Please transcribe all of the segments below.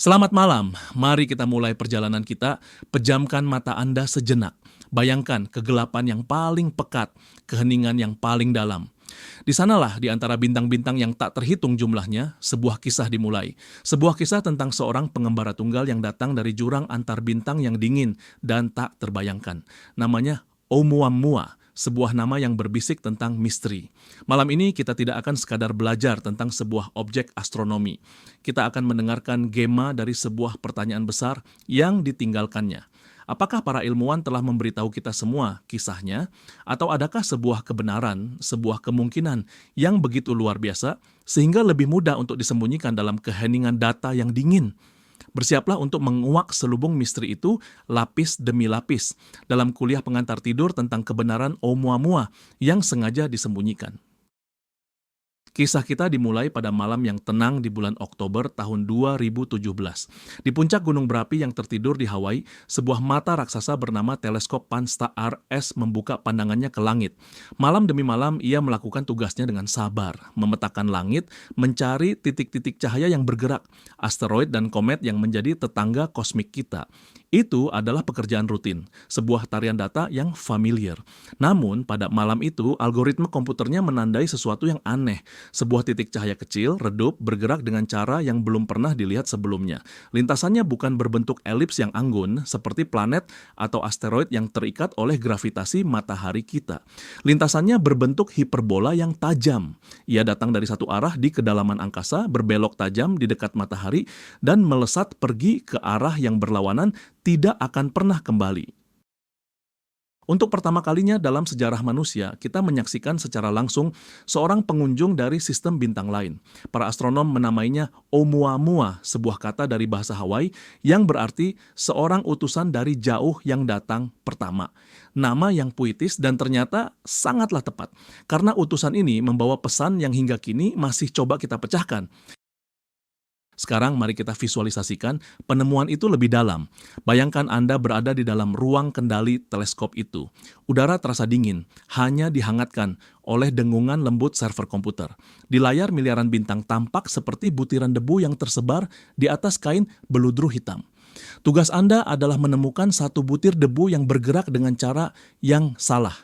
Selamat malam, mari kita mulai perjalanan kita. Pejamkan mata Anda sejenak. Bayangkan kegelapan yang paling pekat, keheningan yang paling dalam. Di sanalah di antara bintang-bintang yang tak terhitung jumlahnya, sebuah kisah dimulai. Sebuah kisah tentang seorang pengembara tunggal yang datang dari jurang antar bintang yang dingin dan tak terbayangkan. Namanya Oumuamua, sebuah nama yang berbisik tentang misteri. Malam ini kita tidak akan sekadar belajar tentang sebuah objek astronomi. Kita akan mendengarkan gema dari sebuah pertanyaan besar yang ditinggalkannya. Apakah para ilmuwan telah memberitahu kita semua kisahnya? Atau adakah sebuah kebenaran, sebuah kemungkinan yang begitu luar biasa, sehingga lebih mudah untuk disembunyikan dalam keheningan data yang dingin? Bersiaplah untuk menguak selubung misteri itu lapis demi lapis dalam kuliah pengantar tidur tentang kebenaran Oumuamua yang sengaja disembunyikan. Kisah kita dimulai pada malam yang tenang di bulan Oktober tahun 2017. Di puncak gunung berapi yang tertidur di Hawaii, sebuah mata raksasa bernama teleskop Pan-STARRS membuka pandangannya ke langit. Malam demi malam ia melakukan tugasnya dengan sabar, memetakan langit, mencari titik-titik cahaya yang bergerak, asteroid dan komet yang menjadi tetangga kosmik kita. Itu adalah pekerjaan rutin, sebuah tarian data yang familiar. Namun, pada malam itu, algoritma komputernya menandai sesuatu yang aneh. Sebuah titik cahaya kecil, redup, bergerak dengan cara yang belum pernah dilihat sebelumnya. Lintasannya bukan berbentuk elips yang anggun, seperti planet atau asteroid yang terikat oleh gravitasi matahari kita. Lintasannya berbentuk hiperbola yang tajam. Ia datang dari satu arah di kedalaman angkasa, berbelok tajam di dekat matahari, dan melesat pergi ke arah yang berlawanan, tidak akan pernah kembali. Untuk pertama kalinya dalam sejarah manusia, kita menyaksikan secara langsung seorang pengunjung dari sistem bintang lain. Para astronom menamainya Oumuamua, sebuah kata dari bahasa Hawaii yang berarti seorang utusan dari jauh yang datang pertama. Nama yang puitis dan ternyata sangatlah tepat, karena utusan ini membawa pesan yang hingga kini masih coba kita pecahkan. Sekarang mari kita visualisasikan penemuan itu lebih dalam. Bayangkan Anda berada di dalam ruang kendali teleskop itu. Udara terasa dingin, hanya dihangatkan oleh dengungan lembut server komputer. Di layar miliaran bintang tampak seperti butiran debu yang tersebar di atas kain beludru hitam. Tugas Anda adalah menemukan satu butir debu yang bergerak dengan cara yang salah.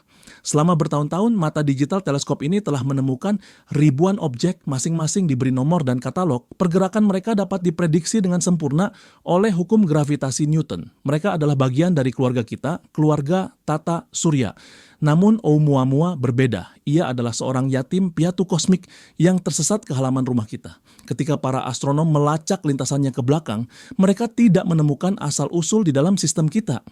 Selama bertahun-tahun, mata digital teleskop ini telah menemukan ribuan objek, masing-masing diberi nomor dan katalog. Pergerakan mereka dapat diprediksi dengan sempurna oleh hukum gravitasi Newton. Mereka adalah bagian dari keluarga kita, keluarga Tata Surya. Namun Oumuamua berbeda. Ia adalah seorang yatim piatu kosmik yang tersesat ke halaman rumah kita. Ketika para astronom melacak lintasannya ke belakang, mereka tidak menemukan asal-usul di dalam sistem kita.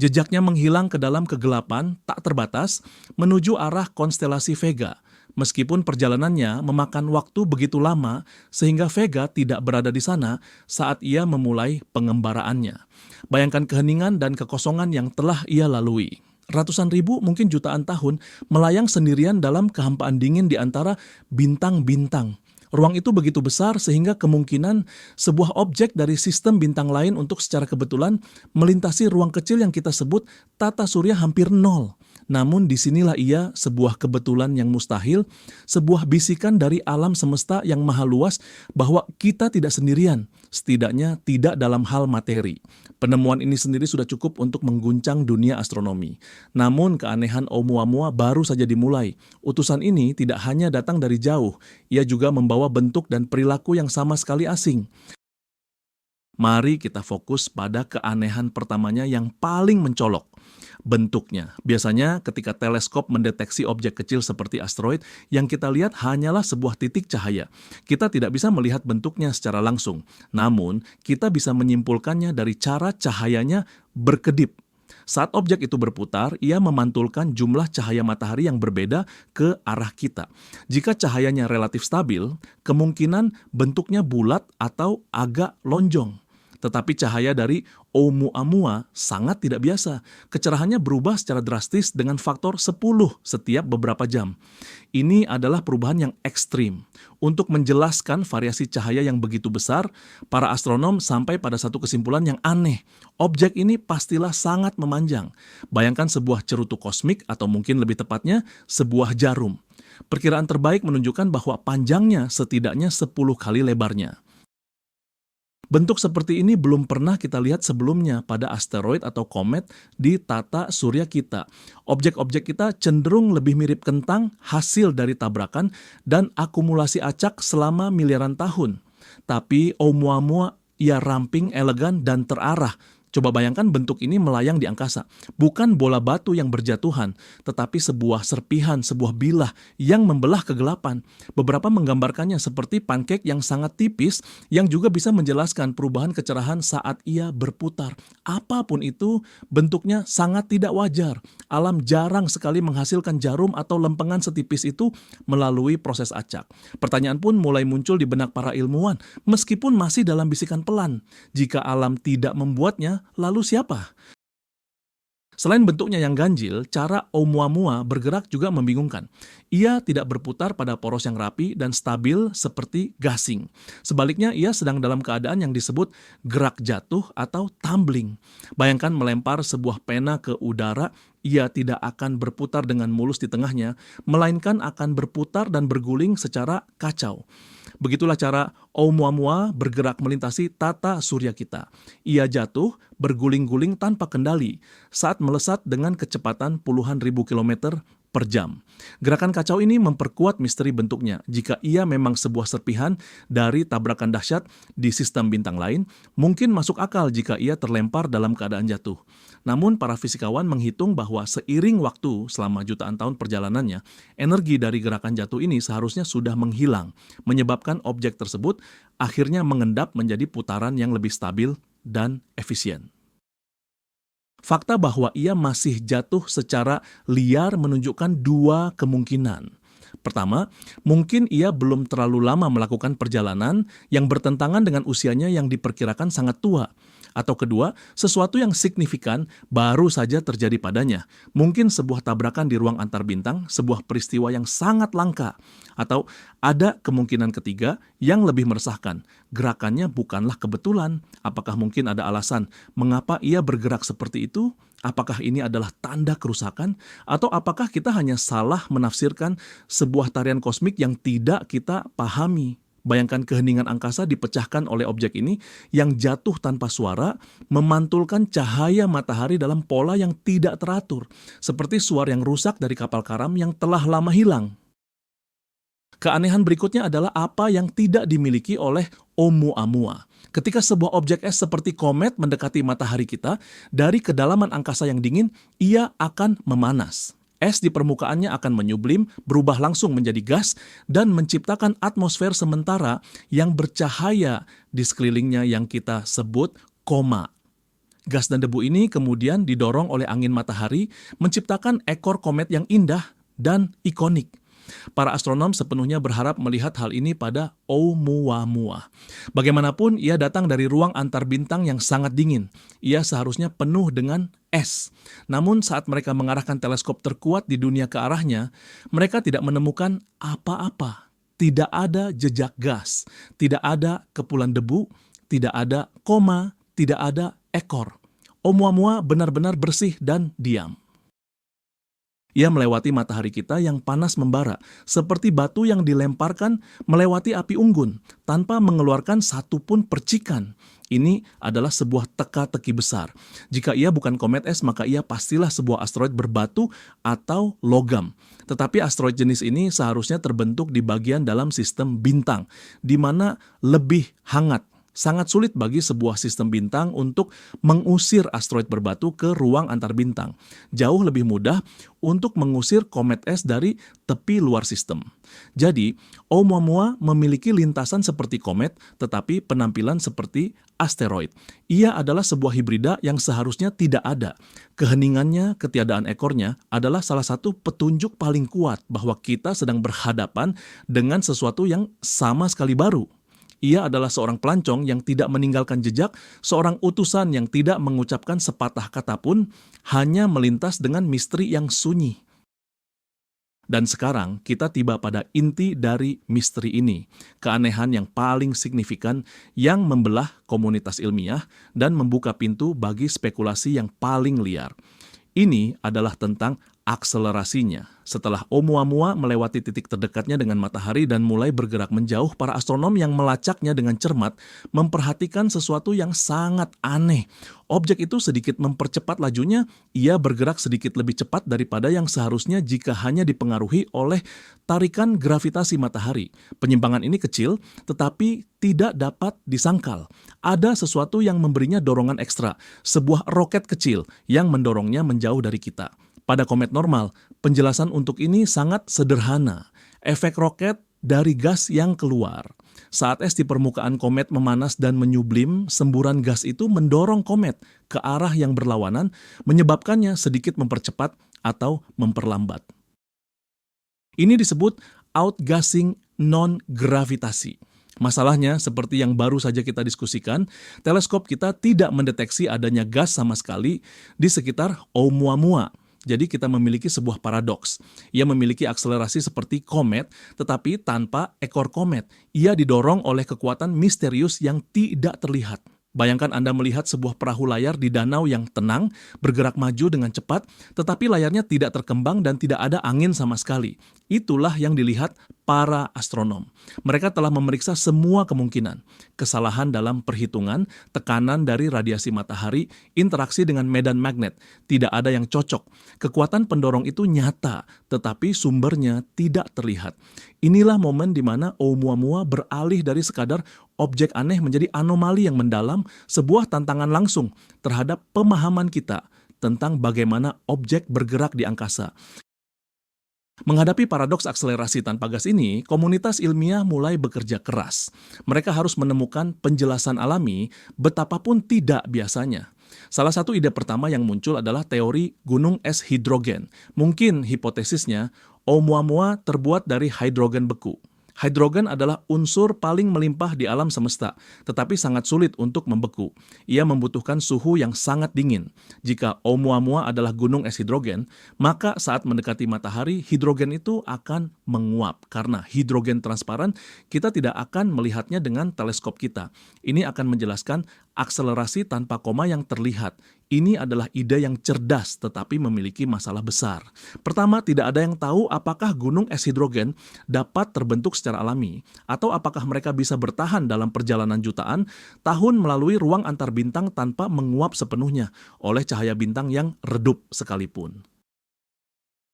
Jejaknya menghilang ke dalam kegelapan tak terbatas menuju arah konstelasi Vega. Meskipun perjalanannya memakan waktu begitu lama sehingga Vega tidak berada di sana saat ia memulai pengembaraannya. Bayangkan keheningan dan kekosongan yang telah ia lalui. Ratusan ribu, mungkin jutaan tahun melayang sendirian dalam kehampaan dingin di antara bintang-bintang. Ruang itu begitu besar sehingga kemungkinan sebuah objek dari sistem bintang lain untuk secara kebetulan melintasi ruang kecil yang kita sebut tata surya hampir nol. Namun disinilah ia sebuah kebetulan yang mustahil, sebuah bisikan dari alam semesta yang maha luas bahwa kita tidak sendirian, setidaknya tidak dalam hal materi. Penemuan ini sendiri sudah cukup untuk mengguncang dunia astronomi. Namun keanehan Oumuamua baru saja dimulai. Utusan ini tidak hanya datang dari jauh, ia juga membawa bentuk dan perilaku yang sama sekali asing. Mari kita fokus pada keanehan pertamanya yang paling mencolok, bentuknya. Biasanya ketika teleskop mendeteksi objek kecil seperti asteroid, yang kita lihat hanyalah sebuah titik cahaya. Kita tidak bisa melihat bentuknya secara langsung, namun kita bisa menyimpulkannya dari cara cahayanya berkedip. Saat objek itu berputar, ia memantulkan jumlah cahaya matahari yang berbeda ke arah kita. Jika cahayanya relatif stabil, kemungkinan bentuknya bulat atau agak lonjong. Tetapi cahaya dari Oumuamua sangat tidak biasa. Kecerahannya berubah secara drastis dengan faktor 10 setiap beberapa jam. Ini adalah perubahan yang ekstrim. Untuk menjelaskan variasi cahaya yang begitu besar, para astronom sampai pada satu kesimpulan yang aneh. Objek ini pastilah sangat memanjang. Bayangkan sebuah cerutu kosmik atau mungkin lebih tepatnya sebuah jarum. Perkiraan terbaik menunjukkan bahwa panjangnya setidaknya 10 kali lebarnya. Bentuk seperti ini belum pernah kita lihat sebelumnya pada asteroid atau komet di tata surya kita. Objek-objek kita cenderung lebih mirip kentang hasil dari tabrakan dan akumulasi acak selama miliaran tahun. Tapi Oumuamua ia ramping, elegan, dan terarah. Coba bayangkan bentuk ini melayang di angkasa. Bukan bola batu yang berjatuhan, tetapi sebuah serpihan, sebuah bilah yang membelah kegelapan. Beberapa menggambarkannya seperti pancake yang sangat tipis yang juga bisa menjelaskan perubahan kecerahan saat ia berputar. Apapun itu, bentuknya sangat tidak wajar. Alam jarang sekali menghasilkan jarum atau lempengan setipis itu melalui proses acak. Pertanyaan pun mulai muncul di benak para ilmuwan, meskipun masih dalam bisikan pelan. Jika alam tidak membuatnya, lalu siapa? Selain bentuknya yang ganjil, cara Oumuamua bergerak juga membingungkan. Ia tidak berputar pada poros yang rapi dan stabil seperti gasing. Sebaliknya, ia sedang dalam keadaan yang disebut gerak jatuh atau tumbling. Bayangkan melempar sebuah pena ke udara, ia tidak akan berputar dengan mulus di tengahnya, melainkan akan berputar dan berguling secara kacau. Begitulah cara Oumuamua bergerak melintasi tata surya kita. Ia jatuh, berguling-guling tanpa kendali saat melesat dengan kecepatan puluhan ribu kilometer per jam. Gerakan kacau ini memperkuat misteri bentuknya. Jika ia memang sebuah serpihan dari tabrakan dahsyat di sistem bintang lain, mungkin masuk akal jika ia terlempar dalam keadaan jatuh. Namun para fisikawan menghitung bahwa seiring waktu selama jutaan tahun perjalanannya, energi dari gerakan jatuh ini seharusnya sudah menghilang, menyebabkan objek tersebut akhirnya mengendap menjadi putaran yang lebih stabil dan efisien. Fakta bahwa ia masih jatuh secara liar menunjukkan dua kemungkinan. Pertama, mungkin ia belum terlalu lama melakukan perjalanan yang bertentangan dengan usianya yang diperkirakan sangat tua. Atau kedua, sesuatu yang signifikan baru saja terjadi padanya. Mungkin sebuah tabrakan di ruang antar bintang, sebuah peristiwa yang sangat langka. Atau ada kemungkinan ketiga yang lebih meresahkan. Gerakannya bukanlah kebetulan. Apakah mungkin ada alasan mengapa ia bergerak seperti itu? Apakah ini adalah tanda kerusakan? Atau apakah kita hanya salah menafsirkan sebuah tarian kosmik yang tidak kita pahami? Bayangkan keheningan angkasa dipecahkan oleh objek ini yang jatuh tanpa suara, memantulkan cahaya matahari dalam pola yang tidak teratur, seperti suar yang rusak dari kapal karam yang telah lama hilang. Keanehan berikutnya adalah apa yang tidak dimiliki oleh Oumuamua. Ketika sebuah objek es seperti komet mendekati matahari kita, dari kedalaman angkasa yang dingin, ia akan memanas. Es di permukaannya akan menyublim, berubah langsung menjadi gas, dan menciptakan atmosfer sementara yang bercahaya di sekelilingnya yang kita sebut koma. Gas dan debu ini kemudian didorong oleh angin matahari, menciptakan ekor komet yang indah dan ikonik. Para astronom sepenuhnya berharap melihat hal ini pada Oumuamua. Bagaimanapun, ia datang dari ruang antar bintang yang sangat dingin. Ia seharusnya penuh dengan es. Namun saat mereka mengarahkan teleskop terkuat di dunia ke arahnya, mereka tidak menemukan apa-apa. Tidak ada jejak gas, tidak ada kepulan debu, tidak ada koma, tidak ada ekor. Oumuamua benar-benar bersih dan diam. Ia melewati matahari kita yang panas membara, seperti batu yang dilemparkan melewati api unggun, tanpa mengeluarkan satupun percikan. Ini adalah sebuah teka-teki besar. Jika ia bukan komet es, maka ia pastilah sebuah asteroid berbatu atau logam. Tetapi asteroid jenis ini seharusnya terbentuk di bagian dalam sistem bintang, di mana lebih hangat. Sangat sulit bagi sebuah sistem bintang untuk mengusir asteroid berbatu ke ruang antar bintang. Jauh lebih mudah untuk mengusir komet es dari tepi luar sistem. Jadi, Oumuamua memiliki lintasan seperti komet, tetapi penampilan seperti asteroid. Ia adalah sebuah hibrida yang seharusnya tidak ada. Keheningannya, ketiadaan ekornya adalah salah satu petunjuk paling kuat bahwa kita sedang berhadapan dengan sesuatu yang sama sekali baru. Ia adalah seorang pelancong yang tidak meninggalkan jejak, seorang utusan yang tidak mengucapkan sepatah kata pun, hanya melintas dengan misteri yang sunyi. Dan sekarang kita tiba pada inti dari misteri ini, keanehan yang paling signifikan yang membelah komunitas ilmiah dan membuka pintu bagi spekulasi yang paling liar. Ini adalah tentang akselerasinya. Setelah Oumuamua melewati titik terdekatnya dengan matahari dan mulai bergerak menjauh, para astronom yang melacaknya dengan cermat memperhatikan sesuatu yang sangat aneh. Objek itu sedikit mempercepat lajunya, ia bergerak sedikit lebih cepat daripada yang seharusnya jika hanya dipengaruhi oleh tarikan gravitasi matahari. Penyimpangan ini kecil, tetapi tidak dapat disangkal. Ada sesuatu yang memberinya dorongan ekstra, sebuah roket kecil yang mendorongnya menjauh dari kita. Pada komet normal, penjelasan untuk ini sangat sederhana. Efek roket dari gas yang keluar. Saat es di permukaan komet memanas dan menyublim, semburan gas itu mendorong komet ke arah yang berlawanan, menyebabkannya sedikit mempercepat atau memperlambat. Ini disebut outgassing non-gravitasi. Masalahnya, seperti yang baru saja kita diskusikan, teleskop kita tidak mendeteksi adanya gas sama sekali di sekitar Oumuamua. Jadi kita memiliki sebuah paradoks. Ia memiliki akselerasi seperti komet, tetapi tanpa ekor komet. Ia didorong oleh kekuatan misterius yang tidak terlihat. Bayangkan Anda melihat sebuah perahu layar di danau yang tenang, bergerak maju dengan cepat, tetapi layarnya tidak terkembang dan tidak ada angin sama sekali. Itulah yang dilihat para astronom. Mereka telah memeriksa semua kemungkinan. Kesalahan dalam perhitungan, tekanan dari radiasi matahari, interaksi dengan medan magnet. Tidak ada yang cocok. Kekuatan pendorong itu nyata, tetapi sumbernya tidak terlihat. Inilah momen di mana Oumuamua beralih dari sekadar objek aneh menjadi anomali yang mendalam, sebuah tantangan langsung terhadap pemahaman kita tentang bagaimana objek bergerak di angkasa. Menghadapi paradoks akselerasi tanpa gas ini, komunitas ilmiah mulai bekerja keras. Mereka harus menemukan penjelasan alami betapapun tidak biasanya. Salah satu ide pertama yang muncul adalah teori gunung es hidrogen. Mungkin hipotesisnya, Oumuamua terbuat dari hidrogen beku. Hidrogen adalah unsur paling melimpah di alam semesta, tetapi sangat sulit untuk membeku. Ia membutuhkan suhu yang sangat dingin. Jika Oumuamua adalah gunung es hidrogen, maka saat mendekati matahari, hidrogen itu akan menguap. Karena hidrogen transparan, kita tidak akan melihatnya dengan teleskop kita. Ini akan menjelaskan akselerasi tanpa koma yang terlihat. Ini adalah ide yang cerdas tetapi memiliki masalah besar. Pertama, tidak ada yang tahu apakah gunung es hidrogen dapat terbentuk secara alami atau apakah mereka bisa bertahan dalam perjalanan jutaan tahun melalui ruang antar bintang tanpa menguap sepenuhnya oleh cahaya bintang yang redup sekalipun.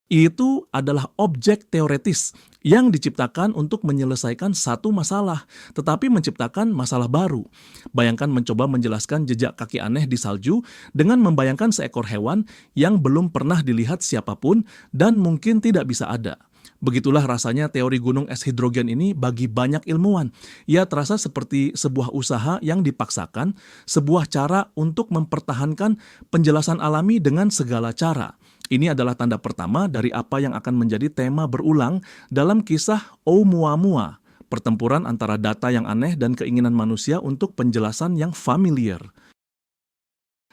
Itu adalah objek teoretis yang diciptakan untuk menyelesaikan satu masalah, tetapi menciptakan masalah baru. Bayangkan mencoba menjelaskan jejak kaki aneh di salju dengan membayangkan seekor hewan yang belum pernah dilihat siapapun dan mungkin tidak bisa ada. Begitulah rasanya teori gunung es hidrogen ini bagi banyak ilmuwan. Ia terasa seperti sebuah usaha yang dipaksakan, sebuah cara untuk mempertahankan penjelasan alami dengan segala cara. Ini adalah tanda pertama dari apa yang akan menjadi tema berulang dalam kisah Oumuamua, pertempuran antara data yang aneh dan keinginan manusia untuk penjelasan yang familiar.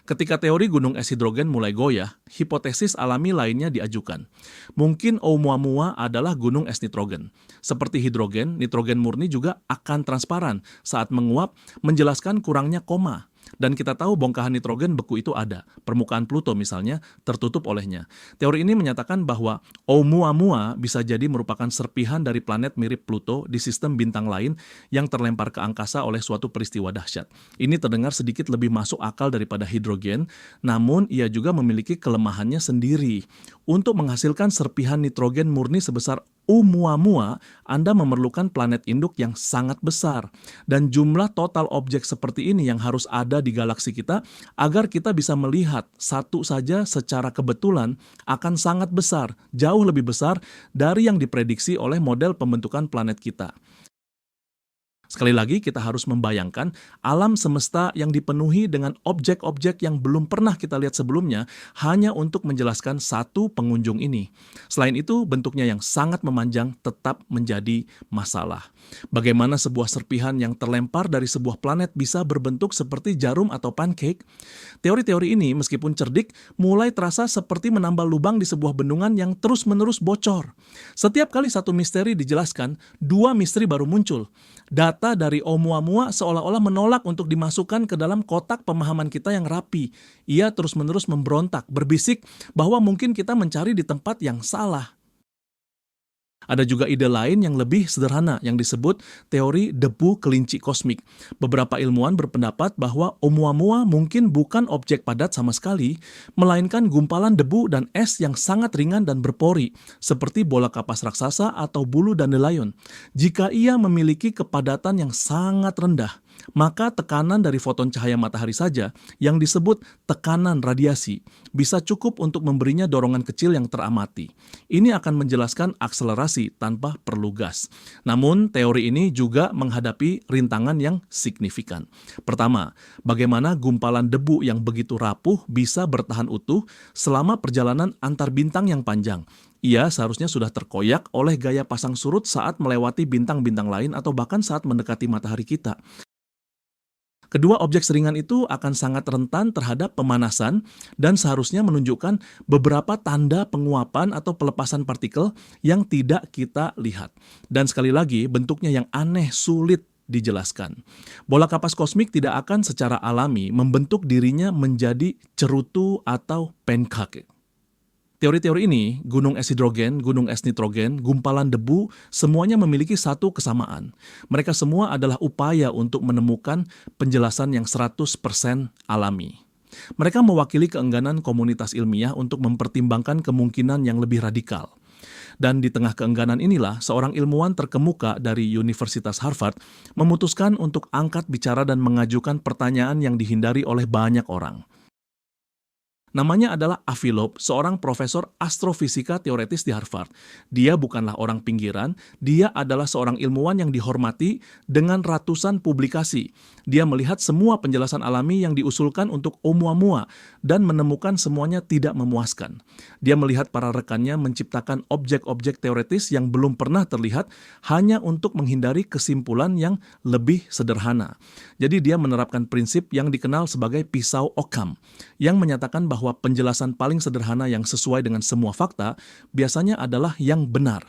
Ketika teori gunung es hidrogen mulai goyah, hipotesis alami lainnya diajukan. Mungkin Oumuamua adalah gunung es nitrogen. Seperti hidrogen, nitrogen murni juga akan transparan saat menguap, menjelaskan kurangnya koma. Dan kita tahu bongkahan nitrogen beku itu ada. Permukaan Pluto misalnya tertutup olehnya. Teori ini menyatakan bahwa Oumuamua bisa jadi merupakan serpihan dari planet mirip Pluto di sistem bintang lain yang terlempar ke angkasa oleh suatu peristiwa dahsyat. Ini terdengar sedikit lebih masuk akal daripada hidrogen, namun ia juga memiliki kelemahannya sendiri. Untuk menghasilkan serpihan nitrogen murni sebesar Oumuamua, Anda memerlukan planet induk yang sangat besar. Dan jumlah total objek seperti ini yang harus ada di galaksi kita agar kita bisa melihat satu saja secara kebetulan akan sangat besar, jauh lebih besar dari yang diprediksi oleh model pembentukan planet kita. Sekali lagi, kita harus membayangkan alam semesta yang dipenuhi dengan objek-objek yang belum pernah kita lihat sebelumnya hanya untuk menjelaskan satu pengunjung ini. Selain itu, bentuknya yang sangat memanjang tetap menjadi masalah. Bagaimana sebuah serpihan yang terlempar dari sebuah planet bisa berbentuk seperti jarum atau pancake? Teori-teori ini, meskipun cerdik, mulai terasa seperti menambal lubang di sebuah bendungan yang terus-menerus bocor. Setiap kali satu misteri dijelaskan, dua misteri baru muncul. Data data dari Oumuamua seolah-olah menolak untuk dimasukkan ke dalam kotak pemahaman kita yang rapi. Ia terus-menerus memberontak, berbisik bahwa mungkin kita mencari di tempat yang salah. Ada juga ide lain yang lebih sederhana yang disebut teori debu kelinci kosmik. Beberapa ilmuwan berpendapat bahwa Oumuamua mungkin bukan objek padat sama sekali, melainkan gumpalan debu dan es yang sangat ringan dan berpori, seperti bola kapas raksasa atau bulu dandelion. Jika ia memiliki kepadatan yang sangat rendah, maka tekanan dari foton cahaya matahari saja, yang disebut tekanan radiasi, bisa cukup untuk memberinya dorongan kecil yang teramati. Ini akan menjelaskan akselerasi tanpa perlu gas. Namun, teori ini juga menghadapi rintangan yang signifikan. Pertama, bagaimana gumpalan debu yang begitu rapuh bisa bertahan utuh selama perjalanan antar bintang yang panjang. Ia seharusnya sudah terkoyak oleh gaya pasang surut saat melewati bintang-bintang lain atau bahkan saat mendekati matahari kita. Kedua objek seringan itu akan sangat rentan terhadap pemanasan dan seharusnya menunjukkan beberapa tanda penguapan atau pelepasan partikel yang tidak kita lihat. Dan sekali lagi, bentuknya yang aneh, sulit dijelaskan. Bola kapas kosmik tidak akan secara alami membentuk dirinya menjadi cerutu atau pancake. Teori-teori ini, gunung es hidrogen, gunung es nitrogen, gumpalan debu, semuanya memiliki satu kesamaan. Mereka semua adalah upaya untuk menemukan penjelasan yang 100% alami. Mereka mewakili keengganan komunitas ilmiah untuk mempertimbangkan kemungkinan yang lebih radikal. Dan di tengah keengganan inilah, seorang ilmuwan terkemuka dari Universitas Harvard memutuskan untuk angkat bicara dan mengajukan pertanyaan yang dihindari oleh banyak orang. Namanya adalah Avi Loeb, seorang profesor astrofisika teoretis di Harvard. Dia bukanlah orang pinggiran, dia adalah seorang ilmuwan yang dihormati dengan ratusan publikasi. Dia melihat semua penjelasan alami yang diusulkan untuk Oumuamua dan menemukan semuanya tidak memuaskan. Dia melihat para rekannya menciptakan objek-objek teoretis yang belum pernah terlihat hanya untuk menghindari kesimpulan yang lebih sederhana. Jadi dia menerapkan prinsip yang dikenal sebagai pisau Occam, yang menyatakan bahwa penjelasan paling sederhana yang sesuai dengan semua fakta biasanya adalah yang benar.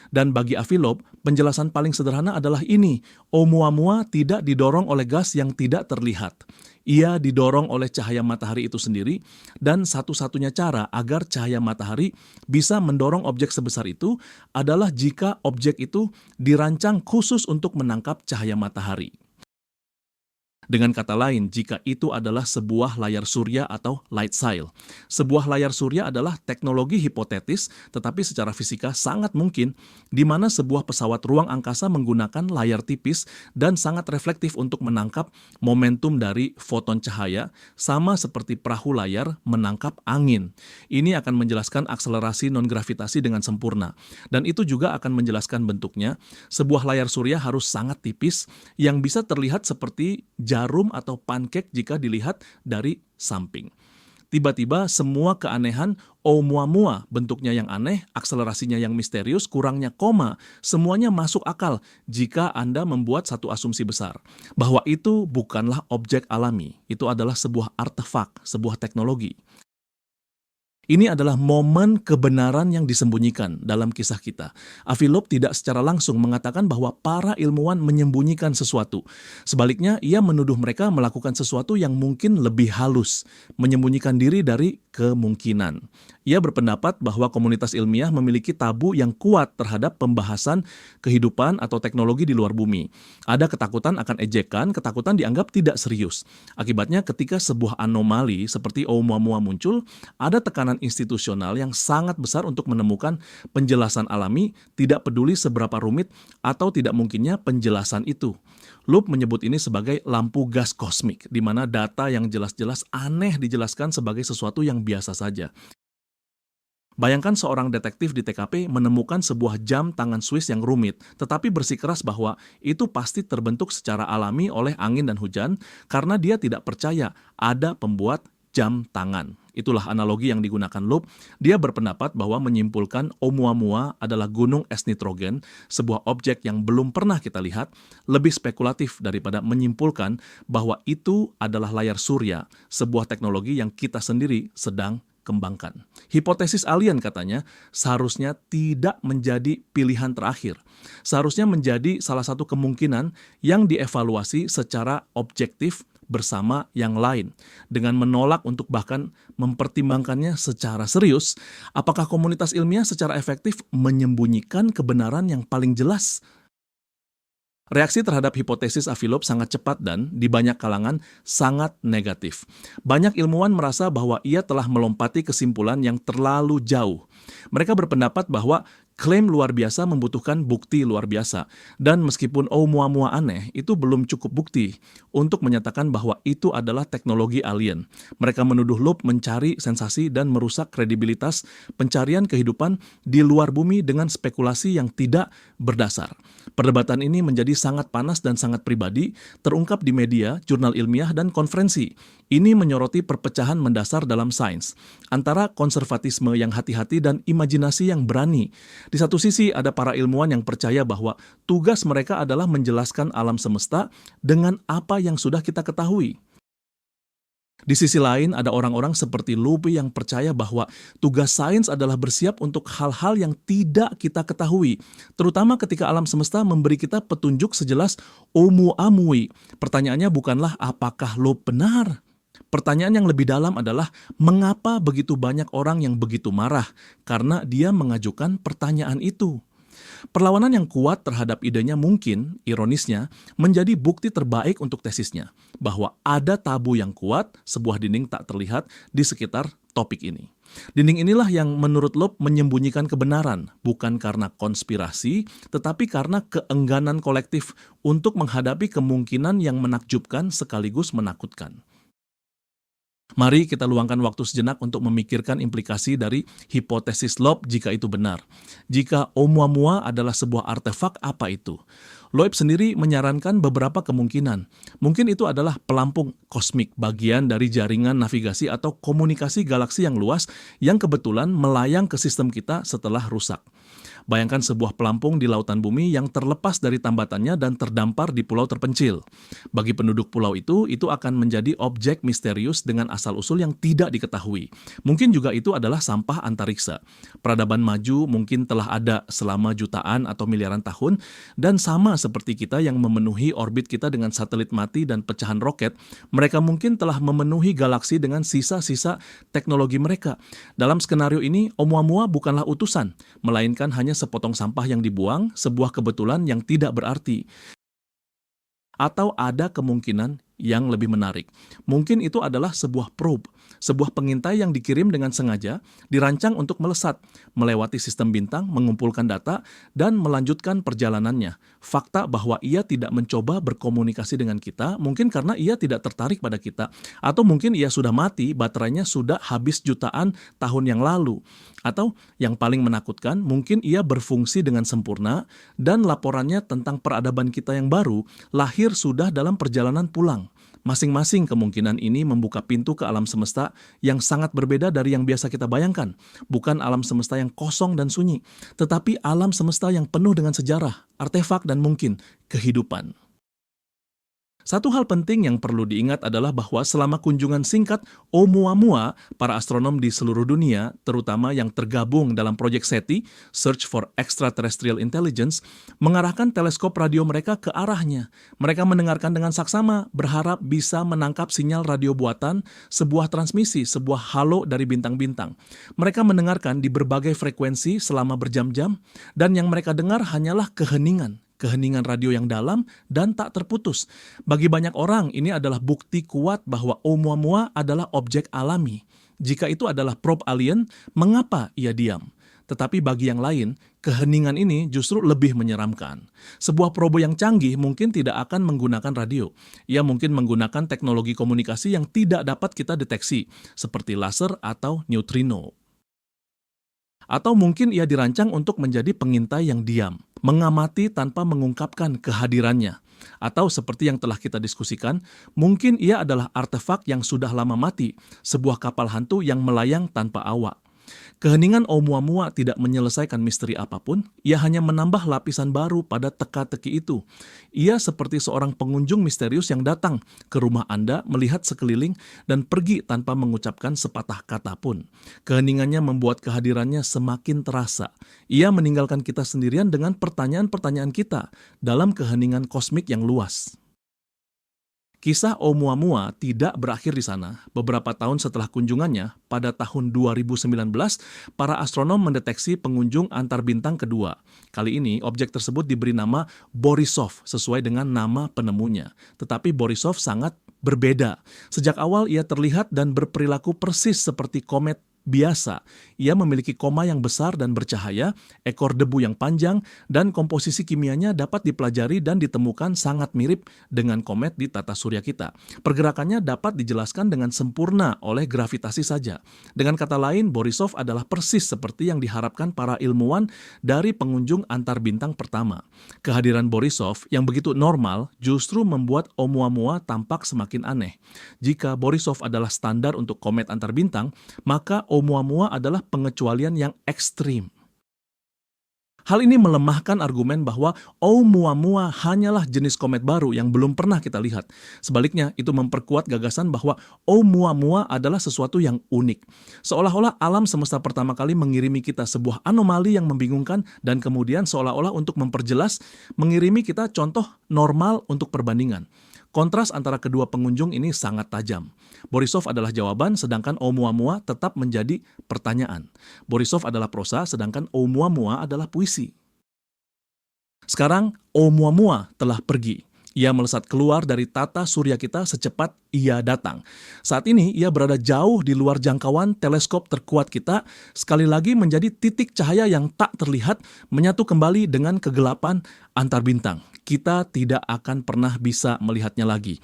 Dan bagi Avi Loeb, penjelasan paling sederhana adalah ini: Oumuamua tidak didorong oleh gas yang tidak terlihat. Ia didorong oleh cahaya matahari itu sendiri, dan satu-satunya cara agar cahaya matahari bisa mendorong objek sebesar itu adalah jika objek itu dirancang khusus untuk menangkap cahaya matahari. Dengan kata lain, jika itu adalah sebuah layar surya atau light sail. Sebuah layar surya adalah teknologi hipotetis, tetapi secara fisika sangat mungkin, di mana sebuah pesawat ruang angkasa menggunakan layar tipis dan sangat reflektif untuk menangkap momentum dari foton cahaya, sama seperti perahu layar menangkap angin. Ini akan menjelaskan akselerasi non-gravitasi dengan sempurna. Dan itu juga akan menjelaskan bentuknya. Sebuah layar surya harus sangat tipis, yang bisa terlihat seperti jarum atau pancake jika dilihat dari samping. Tiba-tiba semua keanehan Oumuamua, bentuknya yang aneh, akselerasinya yang misterius, kurangnya koma, semuanya masuk akal jika Anda membuat satu asumsi besar, bahwa itu bukanlah objek alami, itu adalah sebuah artefak, sebuah teknologi. Ini adalah momen kebenaran yang disembunyikan dalam kisah kita. Avi Loeb tidak secara langsung mengatakan bahwa para ilmuwan menyembunyikan sesuatu. Sebaliknya, ia menuduh mereka melakukan sesuatu yang mungkin lebih halus, menyembunyikan diri dari kemungkinan. Ia berpendapat bahwa komunitas ilmiah memiliki tabu yang kuat terhadap pembahasan kehidupan atau teknologi di luar bumi. Ada ketakutan akan ejekan, ketakutan dianggap tidak serius. Akibatnya ketika sebuah anomali seperti Oumuamua muncul, ada tekanan institusional yang sangat besar untuk menemukan penjelasan alami, tidak peduli seberapa rumit atau tidak mungkinnya penjelasan itu. Loeb menyebut ini sebagai lampu gas kosmik, di mana data yang jelas-jelas aneh dijelaskan sebagai sesuatu yang biasa saja. Bayangkan seorang detektif di TKP menemukan sebuah jam tangan Swiss yang rumit, tetapi bersikeras bahwa itu pasti terbentuk secara alami oleh angin dan hujan karena dia tidak percaya ada pembuat jam tangan. Itulah analogi yang digunakan Loeb. Dia berpendapat bahwa menyimpulkan Oumuamua adalah gunung es nitrogen, sebuah objek yang belum pernah kita lihat, lebih spekulatif daripada menyimpulkan bahwa itu adalah layar surya, sebuah teknologi yang kita sendiri sedang kembangkan. Hipotesis alien katanya seharusnya tidak menjadi pilihan terakhir. Seharusnya menjadi salah satu kemungkinan yang dievaluasi secara objektif bersama yang lain. Dengan menolak untuk bahkan mempertimbangkannya secara serius, apakah komunitas ilmiah secara efektif menyembunyikan kebenaran yang paling jelas? Reaksi terhadap hipotesis Avilov sangat cepat dan, di banyak kalangan, sangat negatif. Banyak ilmuwan merasa bahwa ia telah melompati kesimpulan yang terlalu jauh. Mereka berpendapat bahwa klaim luar biasa membutuhkan bukti luar biasa. Dan meskipun Oumuamua aneh, itu belum cukup bukti untuk menyatakan bahwa itu adalah teknologi alien. Mereka menuduh Loeb mencari sensasi dan merusak kredibilitas pencarian kehidupan di luar bumi dengan spekulasi yang tidak berdasar. Perdebatan ini menjadi sangat panas dan sangat pribadi, terungkap di media, jurnal ilmiah, dan konferensi. Ini menyoroti perpecahan mendasar dalam sains, antara konservatisme yang hati-hati dan imajinasi yang berani. Di satu sisi ada para ilmuwan yang percaya bahwa tugas mereka adalah menjelaskan alam semesta dengan apa yang sudah kita ketahui. Di sisi lain, ada orang-orang seperti Loeb yang percaya bahwa tugas sains adalah bersiap untuk hal-hal yang tidak kita ketahui, terutama ketika alam semesta memberi kita petunjuk sejelas Oumuamua. Pertanyaannya bukanlah apakah Loeb benar. Pertanyaan yang lebih dalam adalah mengapa begitu banyak orang yang begitu marah karena dia mengajukan pertanyaan itu. Perlawanan yang kuat terhadap idenya mungkin, ironisnya, menjadi bukti terbaik untuk tesisnya, bahwa ada tabu yang kuat, sebuah dinding tak terlihat di sekitar topik ini. Dinding inilah yang menurut Loeb menyembunyikan kebenaran, bukan karena konspirasi, tetapi karena keengganan kolektif untuk menghadapi kemungkinan yang menakjubkan sekaligus menakutkan. Mari kita luangkan waktu sejenak untuk memikirkan implikasi dari hipotesis Loeb jika itu benar. Jika Oumuamua adalah sebuah artefak, apa itu? Loeb sendiri menyarankan beberapa kemungkinan. Mungkin itu adalah pelampung kosmik, bagian dari jaringan navigasi atau komunikasi galaksi yang luas yang kebetulan melayang ke sistem kita setelah rusak. Bayangkan sebuah pelampung di lautan bumi yang terlepas dari tambatannya dan terdampar di pulau terpencil. Bagi penduduk pulau itu akan menjadi objek misterius dengan asal-usul yang tidak diketahui. Mungkin juga itu adalah sampah antariksa. Peradaban maju mungkin telah ada selama jutaan atau miliaran tahun, dan sama seperti kita yang memenuhi orbit kita dengan satelit mati dan pecahan roket, mereka mungkin telah memenuhi galaksi dengan sisa-sisa teknologi mereka. Dalam skenario ini, Oumuamua bukanlah utusan, melainkan hanya sepotong sampah yang dibuang, sebuah kebetulan yang tidak berarti. Atau ada kemungkinan yang lebih menarik. Mungkin itu adalah sebuah probe, sebuah pengintai yang dikirim dengan sengaja, dirancang untuk melesat, melewati sistem bintang, mengumpulkan data, dan melanjutkan perjalanannya. Fakta bahwa ia tidak mencoba berkomunikasi dengan kita, mungkin karena ia tidak tertarik pada kita, atau mungkin ia sudah mati, baterainya sudah habis jutaan tahun yang lalu. Atau yang paling menakutkan, mungkin ia berfungsi dengan sempurna, dan laporannya tentang peradaban kita yang baru lahir sudah dalam perjalanan pulang. Masing-masing kemungkinan ini membuka pintu ke alam semesta yang sangat berbeda dari yang biasa kita bayangkan. Bukan alam semesta yang kosong dan sunyi, tetapi alam semesta yang penuh dengan sejarah, artefak, dan mungkin kehidupan. Satu hal penting yang perlu diingat adalah bahwa selama kunjungan singkat Oumuamua, para astronom di seluruh dunia, terutama yang tergabung dalam proyek SETI, Search for Extraterrestrial Intelligence, mengarahkan teleskop radio mereka ke arahnya. Mereka mendengarkan dengan saksama, berharap bisa menangkap sinyal radio buatan, sebuah transmisi, sebuah halo dari bintang-bintang. Mereka mendengarkan di berbagai frekuensi selama berjam-jam, dan yang mereka dengar hanyalah keheningan radio yang dalam dan tak terputus. Bagi banyak orang, ini adalah bukti kuat bahwa Oumuamua adalah objek alami. Jika itu adalah probe alien, mengapa ia diam? Tetapi bagi yang lain, keheningan ini justru lebih menyeramkan. Sebuah probe yang canggih mungkin tidak akan menggunakan radio. Ia mungkin menggunakan teknologi komunikasi yang tidak dapat kita deteksi, seperti laser atau neutrino. Atau mungkin ia dirancang untuk menjadi pengintai yang diam, mengamati tanpa mengungkapkan kehadirannya. Atau seperti yang telah kita diskusikan, mungkin ia adalah artefak yang sudah lama mati, sebuah kapal hantu yang melayang tanpa awak. Keheningan Oumuamua tidak menyelesaikan misteri apapun, ia hanya menambah lapisan baru pada teka-teki itu. Ia seperti seorang pengunjung misterius yang datang ke rumah Anda, melihat sekeliling, dan pergi tanpa mengucapkan sepatah kata pun. Keheningannya membuat kehadirannya semakin terasa. Ia meninggalkan kita sendirian dengan pertanyaan-pertanyaan kita dalam keheningan kosmik yang luas. Kisah Oumuamua tidak berakhir di sana. Beberapa tahun setelah kunjungannya, pada tahun 2019, para astronom mendeteksi pengunjung antar bintang kedua. Kali ini, objek tersebut diberi nama Borisov sesuai dengan nama penemunya. Tetapi Borisov sangat berbeda. Sejak awal ia terlihat dan berperilaku persis seperti komet biasa. Ia memiliki koma yang besar dan bercahaya, ekor debu yang panjang, dan komposisi kimianya dapat dipelajari dan ditemukan sangat mirip dengan komet di tata surya kita. Pergerakannya dapat dijelaskan dengan sempurna oleh gravitasi saja. Dengan kata lain, Borisov adalah persis seperti yang diharapkan para ilmuwan dari pengunjung antar bintang pertama. Kehadiran Borisov yang begitu normal justru membuat Oumuamua tampak semakin aneh. Jika Borisov adalah standar untuk komet antar bintang, maka Oumuamua adalah pengecualian yang ekstrim. Hal ini melemahkan argumen bahwa Oumuamua hanyalah jenis komet baru yang belum pernah kita lihat. Sebaliknya, itu memperkuat gagasan bahwa Oumuamua adalah sesuatu yang unik. Seolah-olah alam semesta pertama kali mengirimi kita sebuah anomali yang membingungkan dan kemudian seolah-olah untuk memperjelas, mengirimi kita contoh normal untuk perbandingan. Kontras antara kedua pengunjung ini sangat tajam. Borisov adalah jawaban, sedangkan Oumuamua tetap menjadi pertanyaan. Borisov adalah prosa, sedangkan Oumuamua adalah puisi. Sekarang, Oumuamua telah pergi. Ia melesat keluar dari tata surya kita secepat ia datang. Saat ini, ia berada jauh di luar jangkauan teleskop terkuat kita, sekali lagi menjadi titik cahaya yang tak terlihat, menyatu kembali dengan kegelapan antar bintang. Kita tidak akan pernah bisa melihatnya lagi.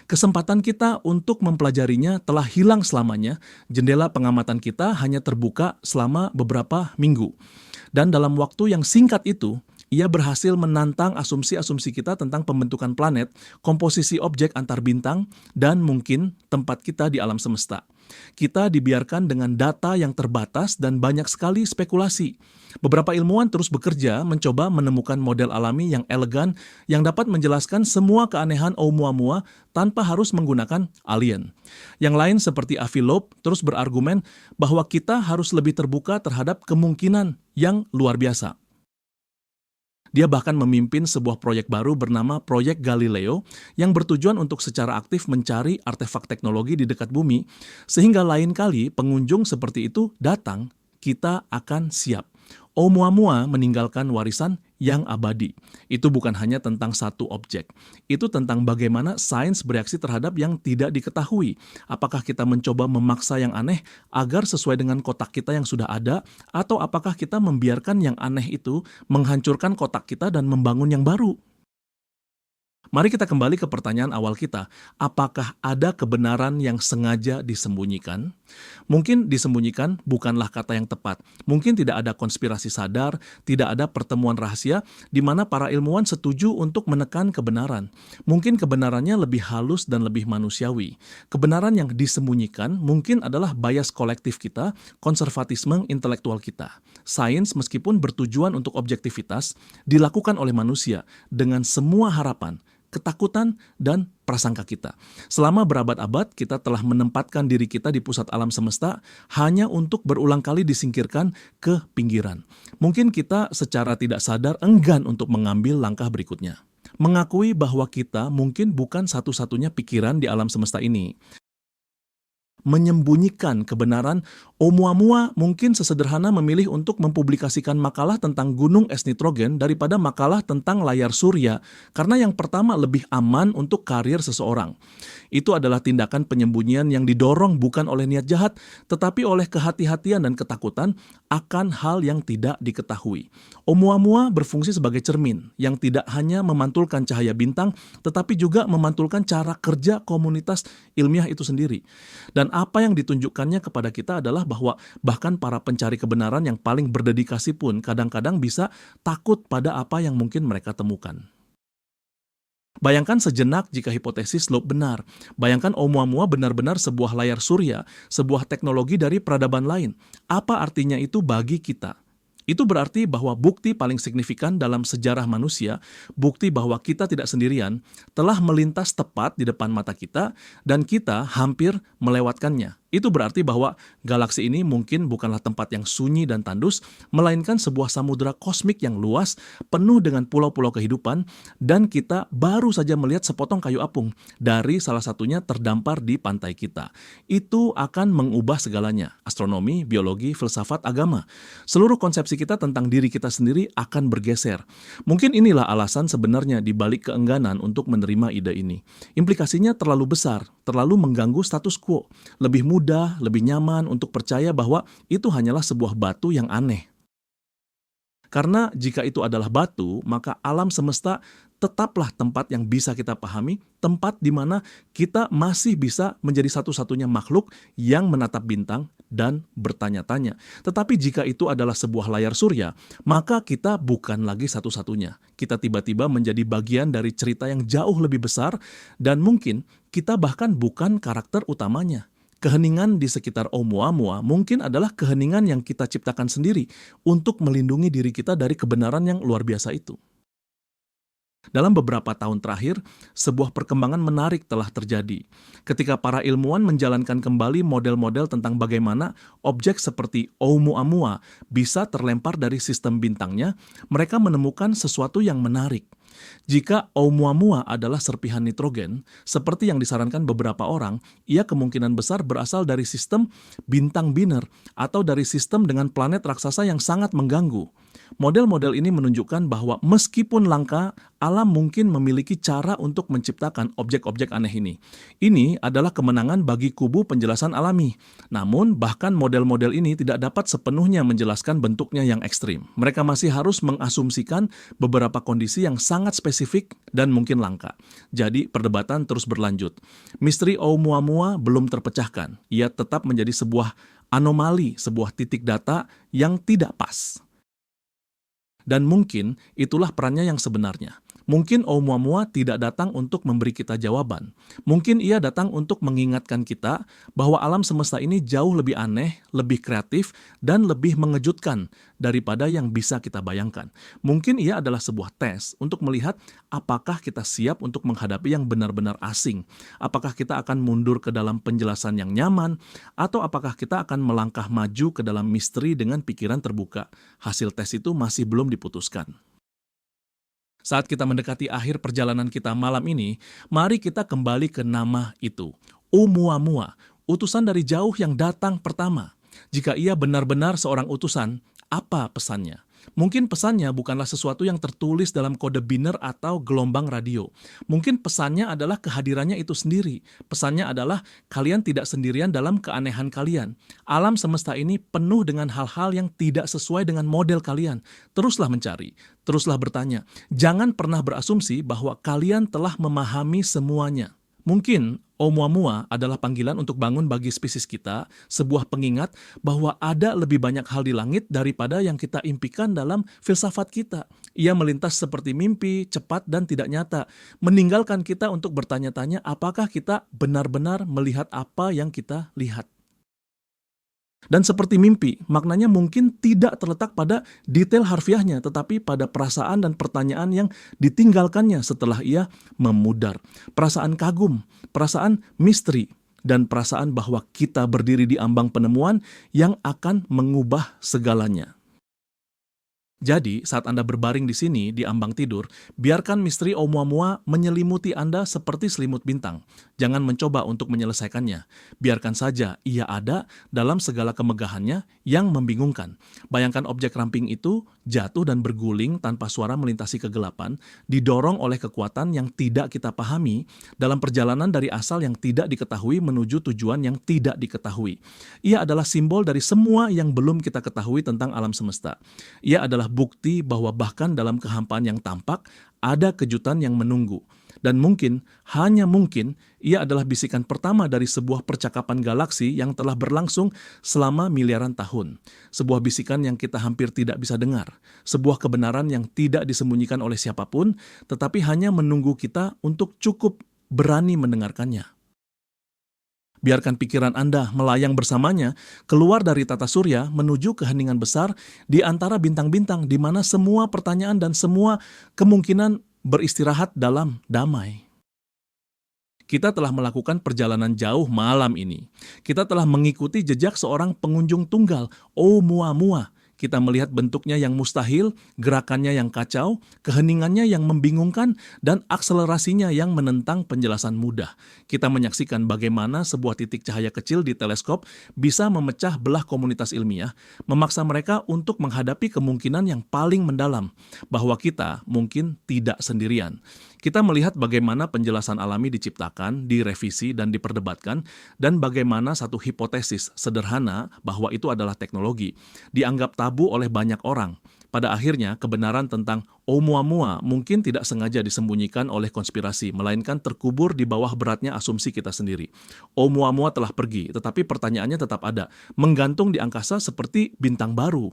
Kesempatan kita untuk mempelajarinya telah hilang selamanya. Jendela pengamatan kita hanya terbuka selama beberapa minggu. Dan dalam waktu yang singkat itu, ia berhasil menantang asumsi-asumsi kita tentang pembentukan planet, komposisi objek antar bintang, dan mungkin tempat kita di alam semesta. Kita dibiarkan dengan data yang terbatas dan banyak sekali spekulasi. Beberapa ilmuwan terus bekerja mencoba menemukan model alami yang elegan yang dapat menjelaskan semua keanehan Oumuamua tanpa harus menggunakan alien. Yang lain seperti Avi Loeb terus berargumen bahwa kita harus lebih terbuka terhadap kemungkinan yang luar biasa. Dia bahkan memimpin sebuah proyek baru bernama Proyek Galileo yang bertujuan untuk secara aktif mencari artefak teknologi di dekat bumi, sehingga lain kali pengunjung seperti itu datang, kita akan siap. Oumuamua meninggalkan warisan yang abadi. Itu bukan hanya tentang satu objek. Itu tentang bagaimana sains bereaksi terhadap yang tidak diketahui. Apakah kita mencoba memaksa yang aneh agar sesuai dengan kotak kita yang sudah ada, atau apakah kita membiarkan yang aneh itu menghancurkan kotak kita dan membangun yang baru? Mari kita kembali ke pertanyaan awal kita. Apakah ada kebenaran yang sengaja disembunyikan? Mungkin disembunyikan bukanlah kata yang tepat. Mungkin tidak ada konspirasi sadar, tidak ada pertemuan rahasia di mana para ilmuwan setuju untuk menekan kebenaran. Mungkin kebenarannya lebih halus dan lebih manusiawi. Kebenaran yang disembunyikan mungkin adalah bias kolektif kita, konservatisme intelektual kita. Sains meskipun bertujuan untuk objektivitas, dilakukan oleh manusia dengan semua harapan, ketakutan, dan prasangka kita. Selama berabad-abad, kita telah menempatkan diri kita di pusat alam semesta hanya untuk berulang kali disingkirkan ke pinggiran. Mungkin kita secara tidak sadar enggan untuk mengambil langkah berikutnya. Mengakui bahwa kita mungkin bukan satu-satunya pikiran di alam semesta ini. Menyembunyikan kebenaran, Oumuamua mungkin sesederhana memilih untuk mempublikasikan makalah tentang gunung es nitrogen daripada makalah tentang layar surya, karena yang pertama lebih aman untuk karir seseorang. Itu adalah tindakan penyembunyian yang didorong bukan oleh niat jahat, tetapi oleh kehati-hatian dan ketakutan akan hal yang tidak diketahui. Oumuamua berfungsi sebagai cermin yang tidak hanya memantulkan cahaya bintang, tetapi juga memantulkan cara kerja komunitas ilmiah itu sendiri. Dan apa yang ditunjukkannya kepada kita adalah bahwa bahkan para pencari kebenaran yang paling berdedikasi pun kadang-kadang bisa takut pada apa yang mungkin mereka temukan. Bayangkan sejenak jika hipotesis Loeb benar. Bayangkan Oumuamua benar-benar sebuah layar surya, sebuah teknologi dari peradaban lain. Apa artinya itu bagi kita? Itu berarti bahwa bukti paling signifikan dalam sejarah manusia, bukti bahwa kita tidak sendirian, telah melintas tepat di depan mata kita dan kita hampir melewatkannya. Itu berarti bahwa galaksi ini mungkin bukanlah tempat yang sunyi dan tandus, melainkan sebuah samudera kosmik yang luas, penuh dengan pulau-pulau kehidupan, dan kita baru saja melihat sepotong kayu apung dari salah satunya terdampar di pantai kita. Itu akan mengubah segalanya, astronomi, biologi, filsafat, agama. Seluruh konsepsi kita tentang diri kita sendiri akan bergeser. Mungkin inilah alasan sebenarnya di balik keengganan untuk menerima ide ini. Implikasinya terlalu besar, terlalu mengganggu status quo, lebih mudah, lebih nyaman untuk percaya bahwa itu hanyalah sebuah batu yang aneh. Karena jika itu adalah batu, maka alam semesta tetaplah tempat yang bisa kita pahami, tempat di mana kita masih bisa menjadi satu-satunya makhluk yang menatap bintang dan bertanya-tanya. Tetapi jika itu adalah sebuah layar surya, maka kita bukan lagi satu-satunya. Kita tiba-tiba menjadi bagian dari cerita yang jauh lebih besar, dan mungkin kita bahkan bukan karakter utamanya. Keheningan di sekitar Oumuamua mungkin adalah keheningan yang kita ciptakan sendiri untuk melindungi diri kita dari kebenaran yang luar biasa itu. Dalam beberapa tahun terakhir, sebuah perkembangan menarik telah terjadi. Ketika para ilmuwan menjalankan kembali model-model tentang bagaimana objek seperti Oumuamua bisa terlempar dari sistem bintangnya, mereka menemukan sesuatu yang menarik. Jika Oumuamua adalah serpihan nitrogen, seperti yang disarankan beberapa orang, ia kemungkinan besar berasal dari sistem bintang biner atau dari sistem dengan planet raksasa yang sangat mengganggu. Model-model ini menunjukkan bahwa meskipun langka, alam mungkin memiliki cara untuk menciptakan objek-objek aneh ini. Ini adalah kemenangan bagi kubu penjelasan alami. Namun, bahkan model-model ini tidak dapat sepenuhnya menjelaskan bentuknya yang ekstrim. Mereka masih harus mengasumsikan beberapa kondisi yang sangat spesifik dan mungkin langka. Jadi, perdebatan terus berlanjut. Misteri Oumuamua belum terpecahkan. Ia tetap menjadi sebuah anomali, sebuah titik data yang tidak pas. Dan mungkin itulah perannya yang sebenarnya. Mungkin Oumuamua tidak datang untuk memberi kita jawaban. Mungkin ia datang untuk mengingatkan kita bahwa alam semesta ini jauh lebih aneh, lebih kreatif, dan lebih mengejutkan daripada yang bisa kita bayangkan. Mungkin ia adalah sebuah tes untuk melihat apakah kita siap untuk menghadapi yang benar-benar asing. Apakah kita akan mundur ke dalam penjelasan yang nyaman, atau apakah kita akan melangkah maju ke dalam misteri dengan pikiran terbuka. Hasil tes itu masih belum diputuskan. Saat kita mendekati akhir perjalanan kita malam ini, mari kita kembali ke nama itu, Oumuamua, utusan dari jauh yang datang pertama. Jika ia benar-benar seorang utusan, apa pesannya? Mungkin pesannya bukanlah sesuatu yang tertulis dalam kode biner atau gelombang radio. Mungkin pesannya adalah kehadirannya itu sendiri. Pesannya adalah kalian tidak sendirian dalam keanehan kalian. Alam semesta ini penuh dengan hal-hal yang tidak sesuai dengan model kalian. Teruslah mencari, teruslah bertanya. Jangan pernah berasumsi bahwa kalian telah memahami semuanya. Mungkin Oumuamua adalah panggilan untuk bangun bagi spesies kita sebuah pengingat bahwa ada lebih banyak hal di langit daripada yang kita impikan dalam filsafat kita. Ia melintas seperti mimpi, cepat dan tidak nyata, meninggalkan kita untuk bertanya-tanya apakah kita benar-benar melihat apa yang kita lihat. Dan seperti mimpi, maknanya mungkin tidak terletak pada detail harfiahnya, tetapi pada perasaan dan pertanyaan yang ditinggalkannya setelah ia memudar. Perasaan kagum, perasaan misteri, dan perasaan bahwa kita berdiri di ambang penemuan yang akan mengubah segalanya. Jadi, saat Anda berbaring di sini, di ambang tidur, biarkan misteri Oumuamua menyelimuti Anda seperti selimut bintang. Jangan mencoba untuk menyelesaikannya. Biarkan saja ia ada dalam segala kemegahannya yang membingungkan. Bayangkan objek ramping itu jatuh dan berguling tanpa suara melintasi kegelapan, didorong oleh kekuatan yang tidak kita pahami dalam perjalanan dari asal yang tidak diketahui menuju tujuan yang tidak diketahui. Ia adalah simbol dari semua yang belum kita ketahui tentang alam semesta. Ia adalah bukti bahwa bahkan dalam kehampaan yang tampak, ada kejutan yang menunggu. Dan mungkin, hanya mungkin, ia adalah bisikan pertama dari sebuah percakapan galaksi yang telah berlangsung selama miliaran tahun. Sebuah bisikan yang kita hampir tidak bisa dengar. Sebuah kebenaran yang tidak disembunyikan oleh siapapun, tetapi hanya menunggu kita untuk cukup berani mendengarkannya. Biarkan pikiran Anda melayang bersamanya keluar dari tata surya menuju keheningan besar di antara bintang-bintang di mana semua pertanyaan dan semua kemungkinan beristirahat dalam damai. Kita telah melakukan perjalanan jauh malam ini. Kita telah mengikuti jejak seorang pengunjung tunggal, Oumuamua. Kita melihat bentuknya yang mustahil, gerakannya yang kacau, keheningannya yang membingungkan, dan akselerasinya yang menentang penjelasan mudah. Kita menyaksikan bagaimana sebuah titik cahaya kecil di teleskop bisa memecah belah komunitas ilmiah, memaksa mereka untuk menghadapi kemungkinan yang paling mendalam, bahwa kita mungkin tidak sendirian. Kita melihat bagaimana penjelasan alami diciptakan, direvisi, dan diperdebatkan, dan bagaimana satu hipotesis sederhana bahwa itu adalah teknologi dianggap tabu oleh banyak orang. Pada akhirnya, kebenaran tentang Oumuamua mungkin tidak sengaja disembunyikan oleh konspirasi, melainkan terkubur di bawah beratnya asumsi kita sendiri. Oumuamua telah pergi, tetapi pertanyaannya tetap ada, menggantung di angkasa seperti bintang baru.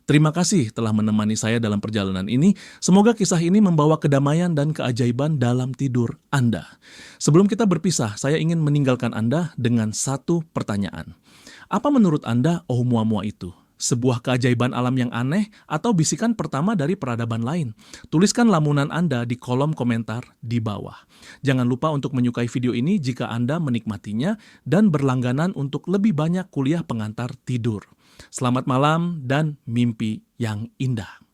Terima kasih telah menemani saya dalam perjalanan ini. Semoga kisah ini membawa kedamaian dan keajaiban dalam tidur Anda. Sebelum kita berpisah, saya ingin meninggalkan Anda dengan satu pertanyaan. Apa menurut Anda Oumuamua itu? Sebuah keajaiban alam yang aneh atau bisikan pertama dari peradaban lain? Tuliskan lamunan Anda di kolom komentar di bawah. Jangan lupa untuk menyukai video ini jika Anda menikmatinya dan berlangganan untuk lebih banyak kuliah pengantar tidur. Selamat malam dan mimpi yang indah.